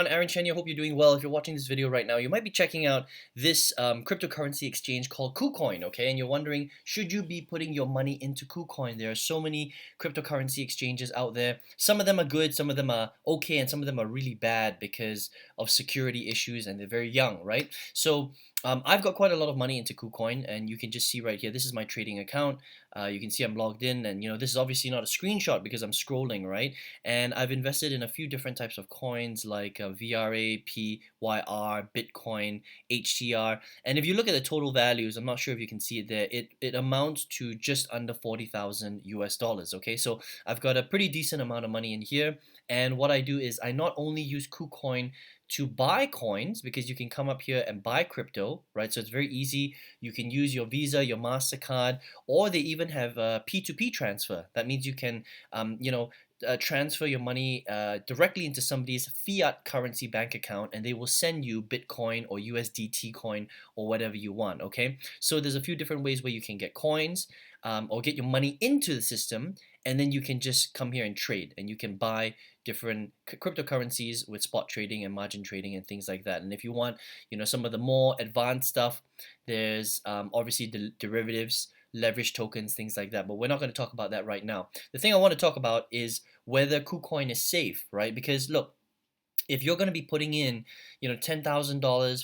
Aaron Chen here. Hope you're doing well. If you're watching this video right now, you might be checking out this cryptocurrency exchange called Kucoin, okay? And you're wondering, should you be putting your money into Kucoin? There are so many cryptocurrency exchanges out there. Some of them are good, some of them are okay, and some of them are really bad because of security issues, and they're very young, right? So I've got quite a lot of money into Kucoin, and you can just see right here, this is my trading account. You can see I'm logged in, and this is obviously not a screenshot because I'm scrolling, right? And I've invested in a few different types of coins like VRA, PYR, Bitcoin, HTR. And if you look at the total values, I'm not sure if you can see it there, it amounts to just under 40,000 US dollars. Okay, so I've got a pretty decent amount of money in here. And what I do is I not only use KuCoin to buy coins, because you can come up here and buy crypto, right? So it's very easy. You can use your Visa, your MasterCard, or they even have a P2P transfer. That means you can, transfer your money directly into somebody's fiat currency bank account, and they will send you Bitcoin or USDT coin or whatever you want. Okay, so there's a few different ways where you can get coins or get your money into the system, and then you can just come here and trade, and you can buy different cryptocurrencies with spot trading and margin trading and things like that. And if you want, some of the more advanced stuff, there's obviously the derivatives, leverage tokens, things like that. But we're not going to talk about that right now. The thing I want to talk about is whether KuCoin is safe, right? Because look, if you're going to be putting in, $10,000, $40,000,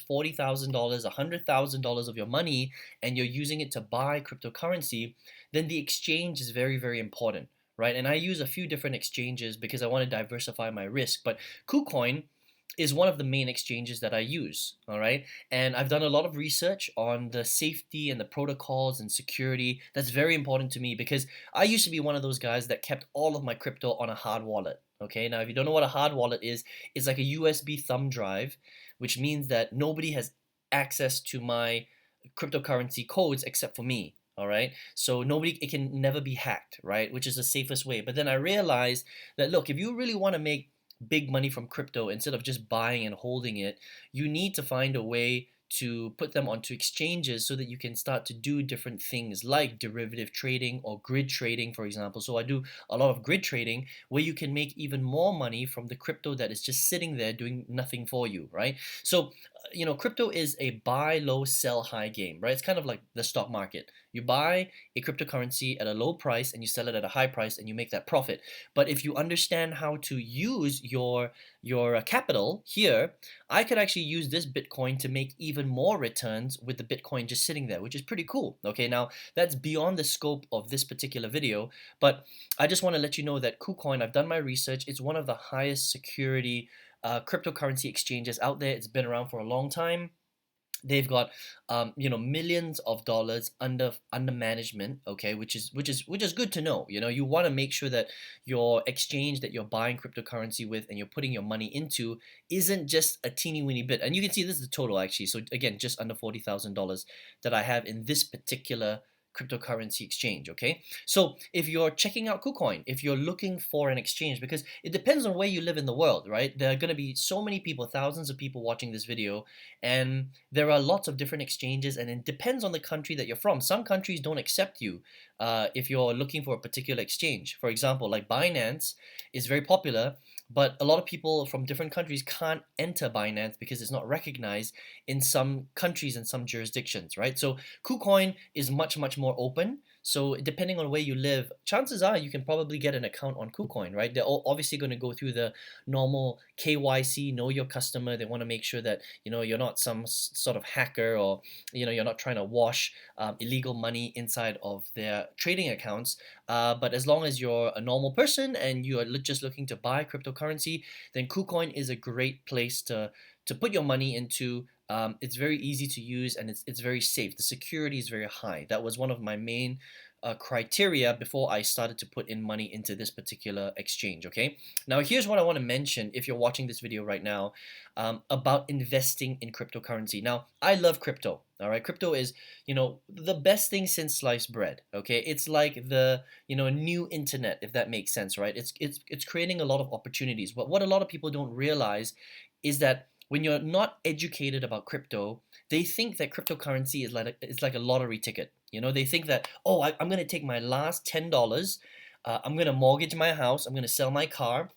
$100,000 of your money, and you're using it to buy cryptocurrency, then the exchange is very, very important, right? And I use a few different exchanges because I want to diversify my risk. But KuCoin is one of the main exchanges that I use, all right? And I've done a lot of research on the safety and the protocols and security. That's very important to me because I used to be one of those guys that kept all of my crypto on a hard wallet. Okay, now if you don't know what a hard wallet is, it's like a USB thumb drive, which means that nobody has access to my cryptocurrency codes except for me. All right, so it can never be hacked, right? Which is the safest way. But then I realized that, look, if you really want to make big money from crypto instead of just buying and holding it, you need to find a way to put them onto exchanges so that you can start to do different things like derivative trading or grid trading, for example. So I do a lot of grid trading where you can make even more money from the crypto that is just sitting there doing nothing for you, right? So, crypto is a buy low, sell high game, right? It's kind of like the stock market. You buy a cryptocurrency at a low price and you sell it at a high price and you make that profit. But if you understand how to use your capital here, I could actually use this Bitcoin to make even more returns with the Bitcoin just sitting there, which is pretty cool. Okay, now that's beyond the scope of this particular video, but I just want to let you know that KuCoin, I've done my research, it's one of the highest security cryptocurrency exchanges out there. It's been around for a long time. They've got millions of dollars under management, okay, which is good to know. You want to make sure that your exchange that you're buying cryptocurrency with and you're putting your money into isn't just a teeny weeny bit. And you can see this is the total actually. So again, just under $40,000 that I have in this particular cryptocurrency exchange. Okay, so if you're checking out KuCoin, if you're looking for an exchange, because it depends on where you live in the world, right? There are going to be so many people, thousands of people watching this video, and there are lots of different exchanges, and it depends on the country that you're from. Some countries don't accept you if you're looking for a particular exchange. For example, like Binance is very popular, but a lot of people from different countries can't enter Binance because it's not recognized in some countries and some jurisdictions, right? So KuCoin is much, much more open. So depending on where you live, chances are you can probably get an account on KuCoin, right? They're obviously going to go through the normal KYC, know your customer. They want to make sure that you're not some sort of hacker, or you're not trying to wash illegal money inside of their trading accounts. But as long as you're a normal person and you are just looking to buy cryptocurrency, then KuCoin is a great place to put your money into. It's very easy to use, and it's very safe. The security is very high. That was one of my main criteria before I started to put in money into this particular exchange. Okay, now here's what I want to mention if you're watching this video right now about investing in cryptocurrency. Now, I love crypto. All right, crypto is the best thing since sliced bread. Okay, it's like the new internet, if that makes sense, right? It's creating a lot of opportunities. But what a lot of people don't realize is that when you're not educated about crypto, they think that cryptocurrency is like a lottery ticket. They think that, oh, I'm going to take my last $10, I'm going to mortgage my house, I'm going to sell my car,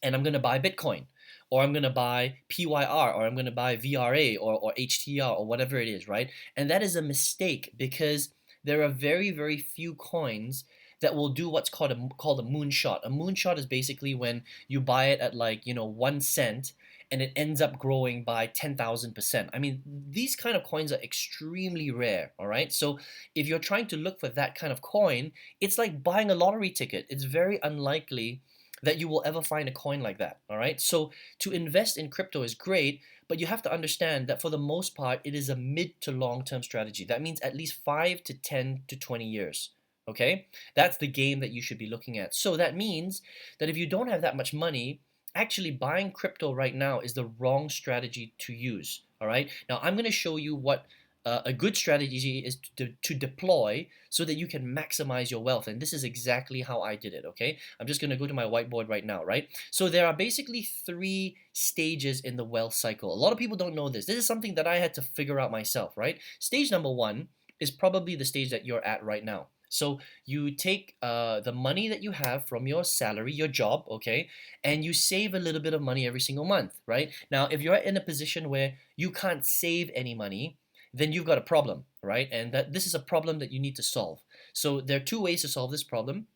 and I'm going to buy Bitcoin. or I'm going to buy PYR, or I'm going to buy VRA, or HTR, or whatever it is, right? And that is a mistake, because there are very, very few coins that will do what's called a moonshot. A moonshot is basically when you buy it at, like, 1 cent, and it ends up growing by 10,000%. I mean, these kind of coins are extremely rare, all right? So if you're trying to look for that kind of coin, it's like buying a lottery ticket. It's very unlikely that you will ever find a coin like that, all right? So to invest in crypto is great, but you have to understand that for the most part, it is a mid to long term strategy. That means at least 5 to 10 to 20 years. Okay, that's the game that you should be looking at. So that means that if you don't have that much money, actually buying crypto right now is the wrong strategy to use. All right, now I'm going to show you what a good strategy is to deploy so that you can maximize your wealth. And this is exactly how I did it. Okay, I'm just going to go to my whiteboard right now, right? So there are basically 3 stages in the wealth cycle. A lot of people don't know this. This is something that I had to figure out myself, right? Stage number 1 is probably the stage that you're at right now. So you take the money that you have from your salary, your job, okay, and you save a little bit of money every single month, right? Now, if you're in a position where you can't save any money, then you've got a problem, right? And that this is a problem that you need to solve. So there are 2 ways to solve this problem.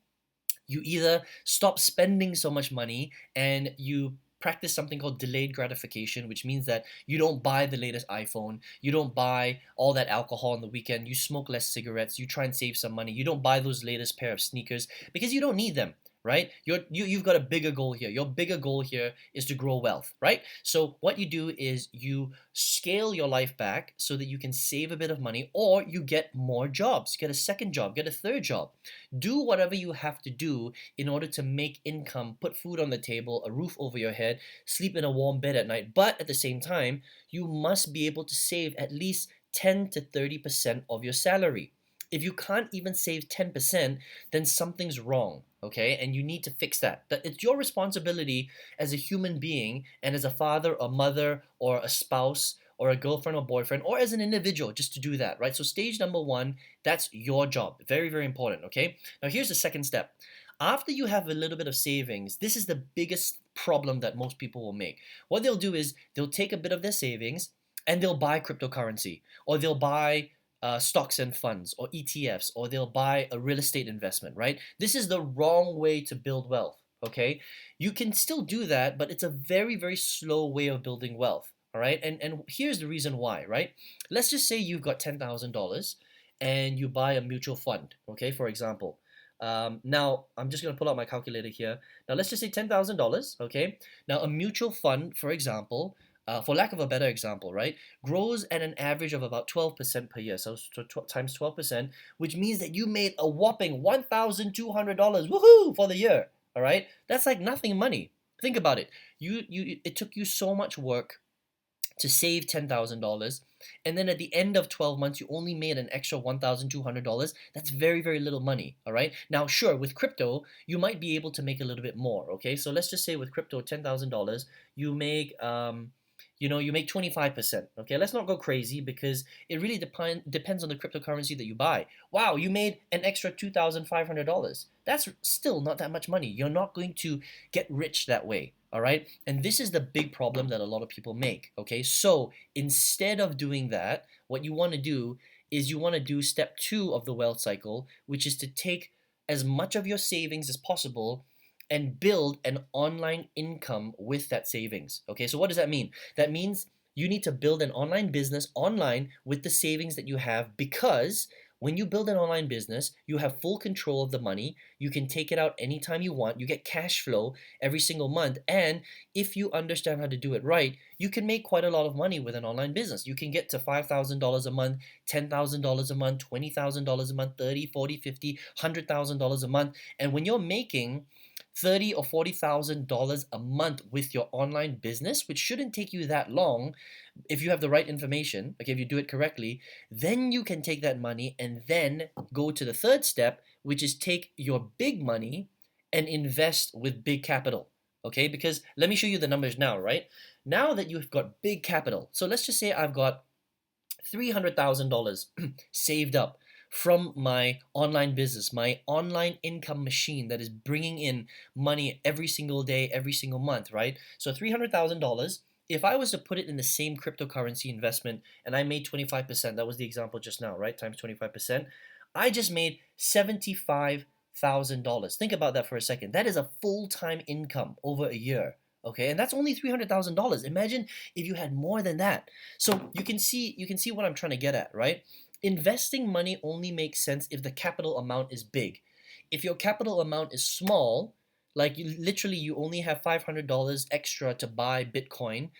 You either stop spending so much money and you practice something called delayed gratification, which means that you don't buy the latest iPhone, you don't buy all that alcohol on the weekend, you smoke less cigarettes, you try and save some money, you don't buy those latest pair of sneakers because you don't need them, right? You've got a bigger goal here. Your bigger goal here is to grow wealth, right? So what you do is you scale your life back so that you can save a bit of money, or you get more jobs, get a second job, get a third job. Do whatever you have to do in order to make income, put food on the table, a roof over your head, sleep in a warm bed at night. But at the same time, you must be able to save at least 10 to 30% of your salary. If you can't even save 10%, then something's wrong, okay? And you need to fix that. That it's your responsibility as a human being and as a father or mother or a spouse or a girlfriend or boyfriend or as an individual just to do that, right? So stage number 1, that's your job. Very, very important, okay? Now here's the second step. After you have a little bit of savings, this is the biggest problem that most people will make. What they'll do is they'll take a bit of their savings and they'll buy cryptocurrency, or they'll buy stocks and funds, or ETFs, or they'll buy a real estate investment, right? This is the wrong way to build wealth, okay? You can still do that, but it's a very, very slow way of building wealth, all right? And here's the reason why, right? Let's just say you've got $10,000 and you buy a mutual fund, okay, for example. Now, I'm just going to pull out my calculator here. Now, let's just say $10,000, okay? Now, a mutual fund, for example, for lack of a better example, right, grows at an average of about 12% per year. So times 12%, which means that you made a whopping $1,200, woohoo, for the year. All right, that's like nothing money. Think about it. It took you so much work to save $10,000, and then at the end of 12 months you only made an extra $1,200. That's very, very little money. All right, now sure, with crypto you might be able to make a little bit more. Okay, so let's just say with crypto, $10,000, you make you make 25%. Okay, let's not go crazy because it really depends on the cryptocurrency that you buy. Wow, you made an extra $2,500. That's still not that much money. You're not going to get rich that way. All right, and this is the big problem that a lot of people make. Okay, so instead of doing that, what you want to do is you want to do step 2 of the wealth cycle, which is to take as much of your savings as possible and build an online income with that savings. Okay, so what does that mean? That means you need to build an online business online with the savings that you have, because when you build an online business, you have full control of the money. You can take it out anytime you want. You get cash flow every single month. And if you understand how to do it right, you can make quite a lot of money with an online business. You can get to $5,000 a month, $10,000 a month, $20,000 a month, 30, 40, 50, $100,000 a month. And when you're making $30,000 or $40,000 a month with your online business, which shouldn't take you that long if you have the right information, okay, if you do it correctly, then you can take that money and then go to the third step, which is take your big money and invest with big capital. Okay, because let me show you the numbers now, right? Now that you've got big capital, so let's just say I've got $300,000 saved up from my online business, my online income machine that is bringing in money every single day, every single month, right? So $300,000, if I was to put it in the same cryptocurrency investment and I made 25%, that was the example just now, right? Times 25%, I just made $75,000. Think about that for a second. That is a full-time income over a year. Okay, and that's only $300,000. Imagine if you had more than that. So you can see what I'm trying to get at, right? Investing money only makes sense if the capital amount is big. If your capital amount is small, like you only have $500 extra to buy Bitcoin,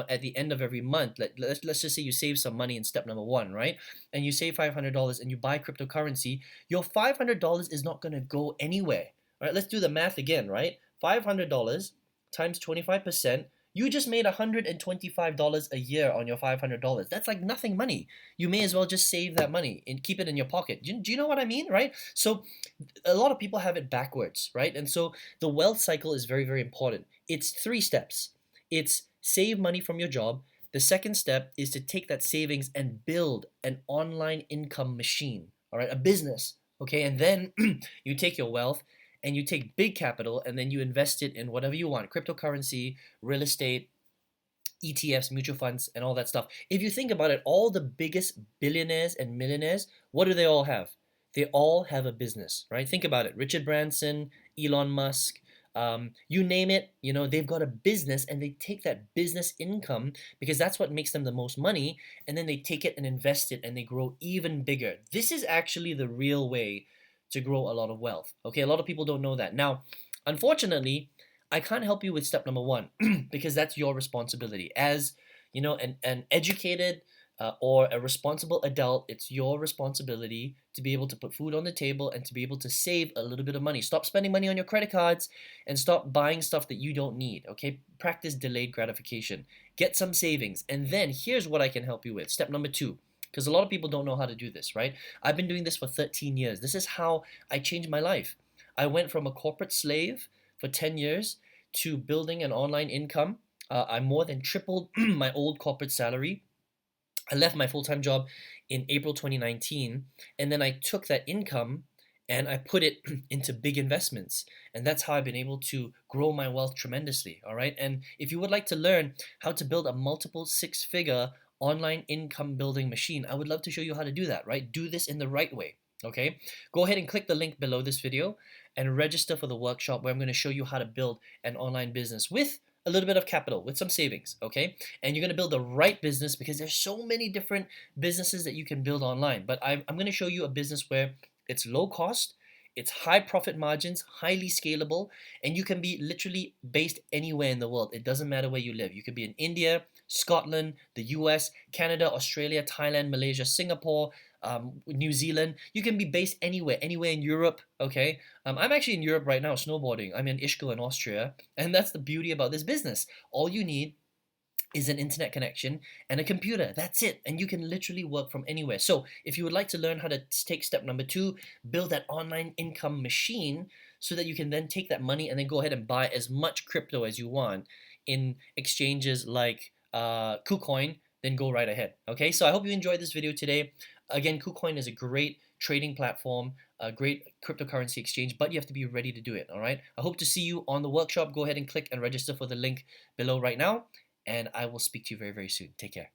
at the end of every month. Let's just say you save some money in step number one, right? And you save $500 and you buy cryptocurrency, your $500 is not going to go anywhere. All right, let's do the math again, right? $500 times 25%, you just made $125 a year on your $500. That's like nothing money. You may as well just save that money and keep it in your pocket. Do you know what I mean, right? So a lot of people have it backwards, right? And so the wealth cycle is very, very important. It's 3 steps. It's save money from your job. The second step is to take that savings and build an online income machine, all right, a business, okay? And then you take your wealth and you take big capital and then you invest it in whatever you want, cryptocurrency, real estate, ETFs, mutual funds, and all that stuff. If you think about it, all the biggest billionaires and millionaires, what do they all have? They all have a business, right? Think about it. Richard Branson, Elon Musk, you name it, they've got a business and they take that business income because that's what makes them the most money, and then they take it and invest it and they grow even bigger. This is actually the real way to grow a lot of wealth. Okay, a lot of people don't know that. Now, unfortunately, I can't help you with step number one because that's your responsibility. As an educated or a responsible adult, it's your responsibility to be able to put food on the table and to be able to save a little bit of money. Stop spending money on your credit cards and stop buying stuff that you don't need. Okay, practice delayed gratification. Get some savings, and then here's what I can help you with. Step number two. Because a lot of people don't know how to do this, right? I've been doing this for 13 years. This is how I changed my life. I went from a corporate slave for 10 years to building an online income. I more than tripled my old corporate salary. I left my full-time job in April 2019, and then I took that income and I put it into big investments. And that's how I've been able to grow my wealth tremendously, all right? And if you would like to learn how to build a multiple six-figure online income building machine, I would love to show you how to do that, right? Do this in the right way, okay? Go ahead and click the link below this video and register for the workshop where I'm going to show you how to build an online business with a little bit of capital, with some savings, okay? And you're going to build the right business because there's so many different businesses that you can build online. But I'm going to show you a business where it's low cost, it's high profit margins, highly scalable, and you can be literally based anywhere in the world. It doesn't matter where you live. You could be in India, Scotland, the US, Canada, Australia, Thailand, Malaysia, Singapore, New Zealand. You can be based anywhere in Europe, okay? I'm actually in Europe right now snowboarding. I'm in Ischgl in Austria, and that's the beauty about this business. All you need is an internet connection and a computer. That's it. And you can literally work from anywhere. So if you would like to learn how to take step number two, build that online income machine so that you can then take that money and then go ahead and buy as much crypto as you want in exchanges like Kucoin, then go right ahead. Okay, so I hope you enjoyed this video today. Again, Kucoin is a great trading platform, a great cryptocurrency exchange, but you have to be ready to do it, all right? I hope to see you on the workshop. Go ahead and click and register for the link below right now, and I will speak to you very, very soon. Take care.